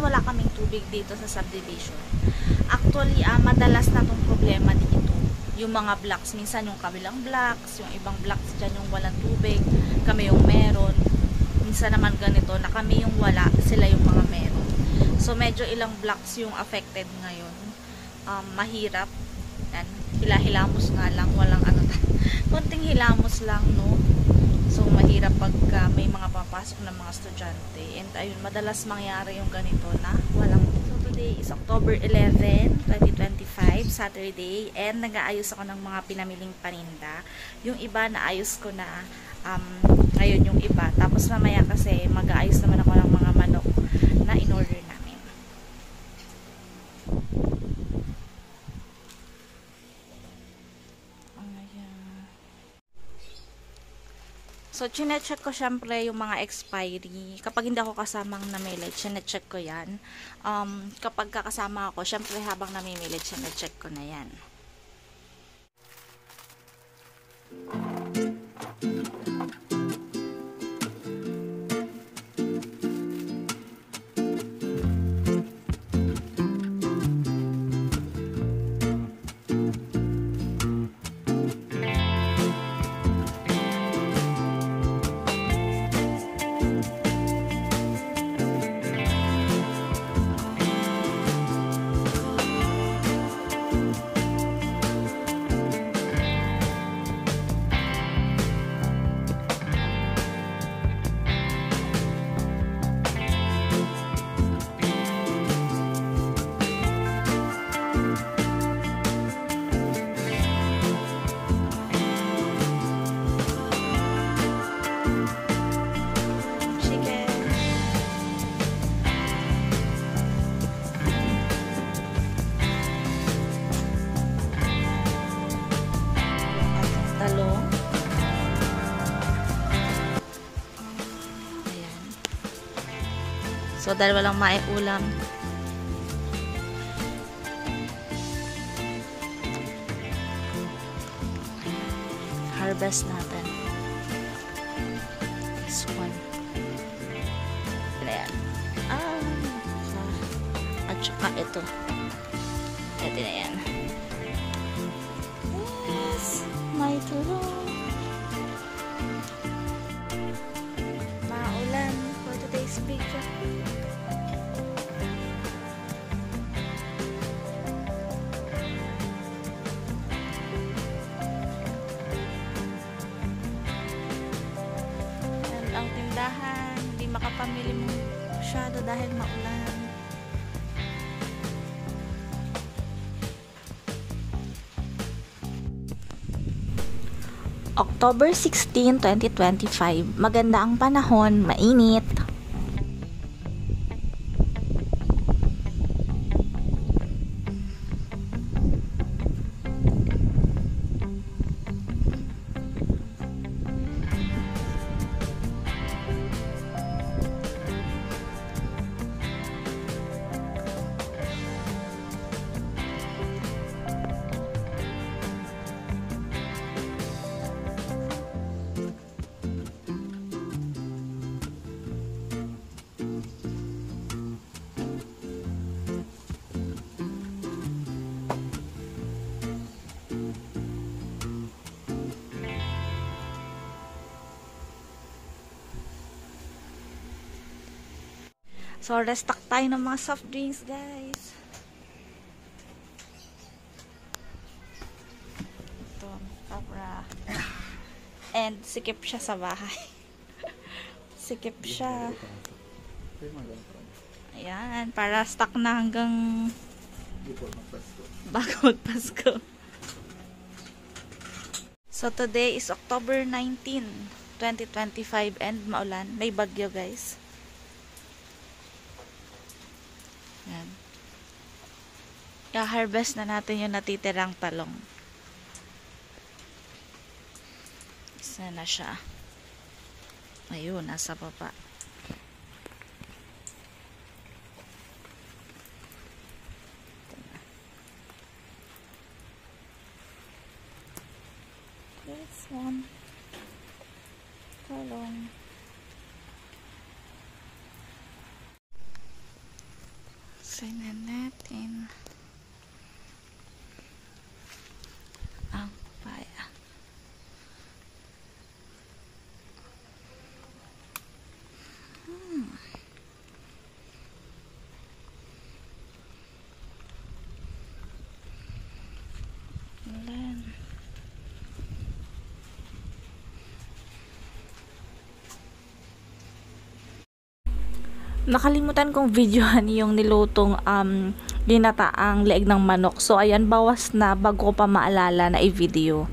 wala kaming tubig dito sa subdivision. Actually, madalas na tong problema dito. Yung mga blocks, minsan yung kabilang blocks, yung ibang blocks dyan yung walang tubig, kami yung meron. Minsan naman ganito, na kami yung wala, sila yung mga meron. So, medyo ilang blocks yung affected ngayon. Mahirap. Yan. Hilamos nga lang, walang ano. Konting hilamos lang, no? So, mahirap pagka may mga papasok ng mga estudyante. And ayun, madalas mangyari yung ganito na walang. So, today is October 11, 2025, Saturday. And nag-aayos ako ng mga pinamiling paninda. Yung iba, naayos ko na ngayon yung iba. Tapos mamaya kasi mag-aayos naman ako ng mga manok na in-order namin. So, chinecheck ko syempre yung mga expiry. Kapag hindi ako kasamang namili, chinecheck ko yan. Kapag kakasama ako, syempre habang namimili, chinecheck ko na yan. So, dahil walang maiulam, harvest natin. This one. Ayan. At saka ito. Ito na yan. Yes! May tulong. Maulan for today's video. Ang tindahan, hindi makapamili mo masyado dahil maulan. October 16, 2025. Maganda ang panahon, mainit. So, restock tayo ng mga soft drinks, guys. Ito, kapra. And, sikip siya sa bahay. Sikip siya. Ayan, para stock na hanggang bago magpasko. So, today is October 19, 2025 and maulan. May bagyo, guys. Yan. I-harvest na natin yung natitirang talong. Isa na siya. Ayun, nasa baba. This one. Talong. Tingnan natin ang papaya. Ayan. Nakalimutan kong videohan yung nilutong ginataang leeg ng manok. So ayan, bawas na bago ko pa maalala na i-video.